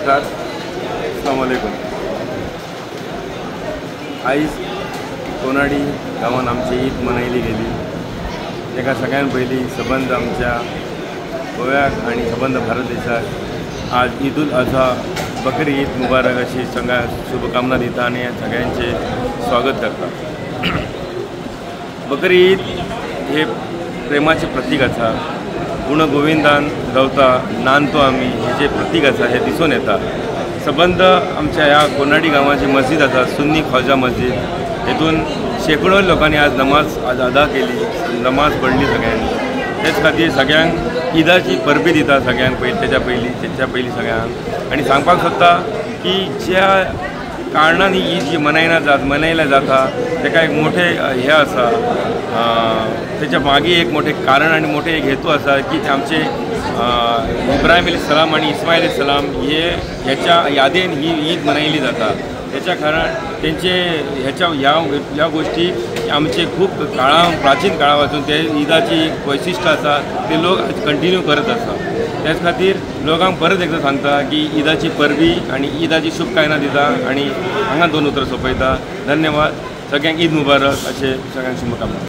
नमस्कार, अस्सलाम वालेकुम। आयज कोनाडी गांवांत आमची ईद मनयली गेली। ताका सगळ्यान पयलीं सबंद आमच्या गोव्याक आनी सबंद भारत देशाक आज ईद उल अजहा बकरी ईद मुबारक अशी सगळ्या शुभकामना दिता आनी सगळ्यांचे स्वागत करता। बकरी ईद हे प्रेमाचे प्रतीक आसा। गुण गोविंदान गावता नांदतो आमी हेजे प्रतीक आसा, हे दिसून येता। सबंद आमच्या ह्या कोनाडी गांवाची मस्जिद आसा, सुन्नी ख्वाजा मस्जिद। हेतून शेकडो लोकांनी आज नमाज अदा केली, नमाज पडली सगळ्यांनी। तेच खातीर सगळ्यांक ईदाची परबी दिता सगळ्यांक तेच्या पयलीं सगळ्यांक। आनी सांगपाक सोदता की ज्या कारणान ही ईद जी मनयल्या जाता तेका एक मोठे हे आसा, तेच्या मागे एक मोठे कारण आणि मोठे एक हेतू असा की आमचे इब्राहिम अलैहिस्सलाम आणि इस्माईल अलैहिस्सलाम ह्याच्या यादेन ही ईद मनयली जाता। त्याच्या कारण तेंचे ह्या गोष्टी आमचे खूप प्राचीन काळापासून ते ईदाची वैशिष्ट्य आसा, ते लोक आज कंटिन्यू करत आसा। त्याच खातीर लोकांक परत एकदा सांगता की ईदाची परबी आणि ईदाची शुभकामना दिता आणि हांगा दोन उतर सोंपयता। धन्यवाद। सगळ्यांक ईद मुबारक अशें सगळ्यांक शुभकामना।